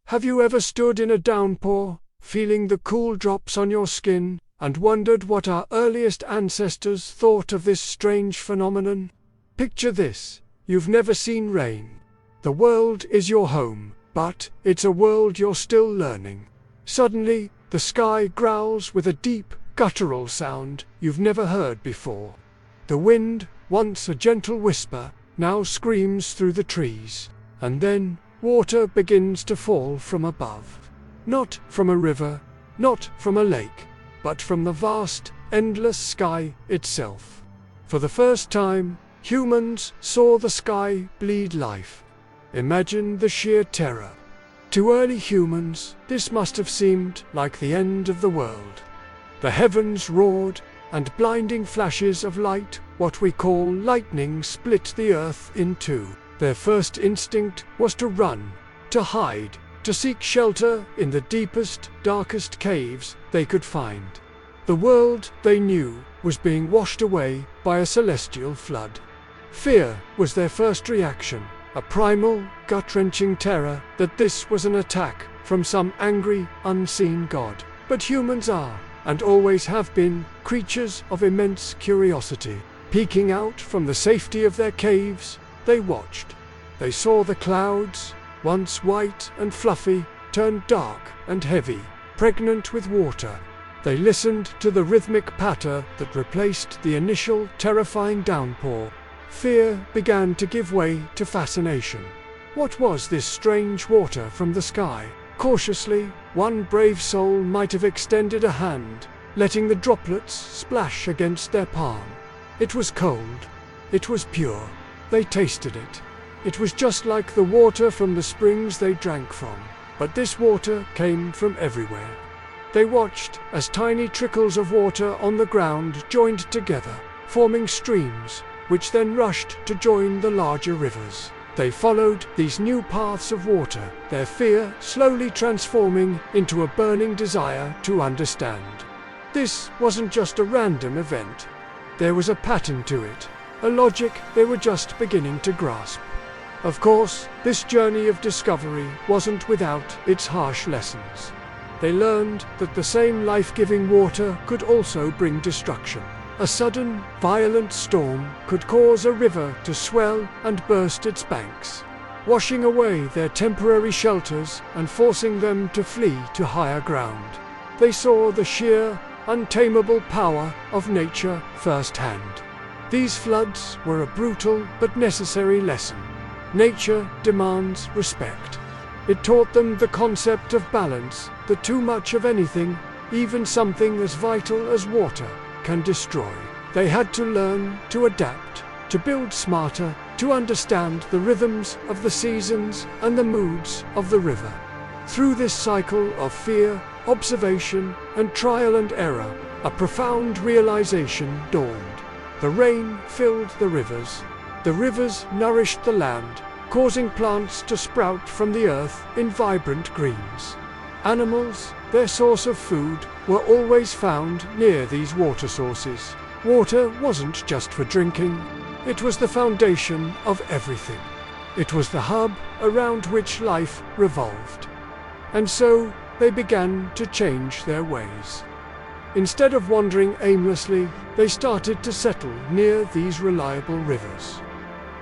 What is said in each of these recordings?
Have you ever stood in a downpour, feeling the cool drops on your skin, and wondered what our earliest ancestors thought of this strange phenomenon? Picture this: you've never seen rain. The world is your home, but it's a world you're still learning. Suddenly, the sky growls with a deep, guttural sound you've never heard before. The wind, once a gentle whisper, now screams through the trees, and then water begins to fall from above. Not from a river, not from a lake, but from the vast, endless sky itself. For the first time, humans saw the sky bleed life. Imagine the sheer terror. To early humans, this must have seemed like the end of the world. The heavens roared, and blinding flashes of light, what we call lightning, split the earth in two. Their first instinct was to run, to hide, to seek shelter in the deepest, darkest caves they could find. The world they knew was being washed away by a celestial flood. Fear was their first reaction, a primal, gut-wrenching terror that this was an attack from some angry, unseen god. But humans are, and always have been, creatures of immense curiosity. Peeking out from the safety of their caves, they watched. They saw the clouds, once white and fluffy, turn dark and heavy, pregnant with water. They listened to the rhythmic patter that replaced the initial terrifying downpour. Fear began to give way to fascination. What was this strange water from the sky? Cautiously, one brave soul might have extended a hand, letting the droplets splash against their palm. It was cold. It was pure. They tasted it. It was just like the water from the springs they drank from. But this water came from everywhere. They watched as tiny trickles of water on the ground joined together, forming streams, which then rushed to join the larger rivers. They followed these new paths of water, their fear slowly transforming into a burning desire to understand. This wasn't just a random event. There was a pattern to it, a logic they were just beginning to grasp. Of course, this journey of discovery wasn't without its harsh lessons. They learned that the same life-giving water could also bring destruction. A sudden, violent storm could cause a river to swell and burst its banks, washing away their temporary shelters and forcing them to flee to higher ground. They saw the sheer, untamable power of nature firsthand. These floods were a brutal but necessary lesson. Nature demands respect. It taught them the concept of balance, that too much of anything, even something as vital as water, can destroy. They had to learn to adapt, to build smarter, to understand the rhythms of the seasons and the moods of the river. Through this cycle of fear, observation, and trial and error, a profound realization dawned. The rain filled the rivers. The rivers nourished the land, causing plants to sprout from the earth in vibrant greens. Animals, their source of food, were always found near these water sources. Water wasn't just for drinking. It was the foundation of everything. It was the hub around which life revolved. And so they began to change their ways. Instead of wandering aimlessly, they started to settle near these reliable rivers.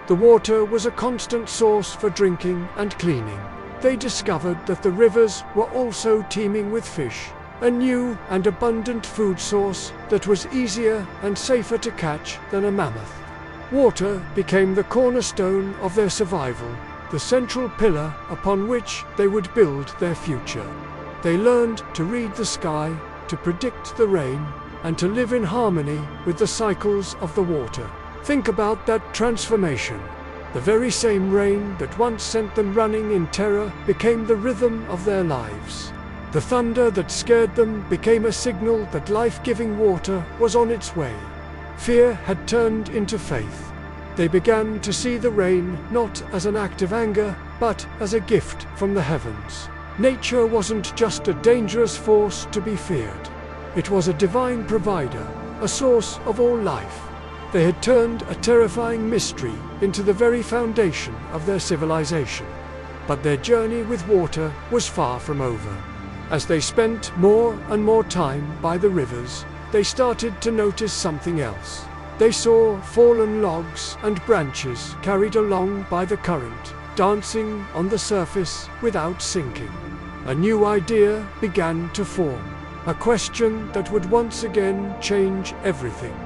The water was a constant source for drinking and cleaning. They discovered that the rivers were also teeming with fish, a new and abundant food source that was easier and safer to catch than a mammoth. Water became the cornerstone of their survival, the central pillar upon which they would build their future. They learned to read the sky, to predict the rain, and to live in harmony with the cycles of the water. Think about that transformation. The very same rain that once sent them running in terror became the rhythm of their lives. The thunder that scared them became a signal that life-giving water was on its way. Fear had turned into faith. They began to see the rain not as an act of anger, but as a gift from the heavens. Nature wasn't just a dangerous force to be feared. It was a divine provider, a source of all life. They had turned a terrifying mystery into the very foundation of their civilization. But their journey with water was far from over. As they spent more and more time by the rivers, they started to notice something else. They saw fallen logs and branches carried along by the current, dancing on the surface without sinking. A new idea began to form, a question that would once again change everything.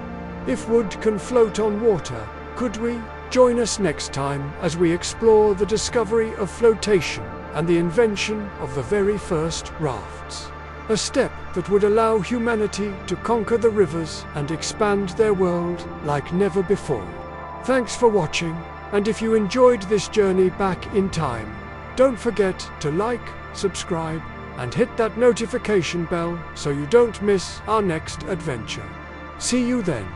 If wood can float on water, could we? Join us next time as we explore the discovery of flotation and the invention of the very first rafts. A step that would allow humanity to conquer the rivers and expand their world like never before. Thanks for watching, and if you enjoyed this journey back in time, don't forget to like, subscribe, and hit that notification bell so you don't miss our next adventure. See you then.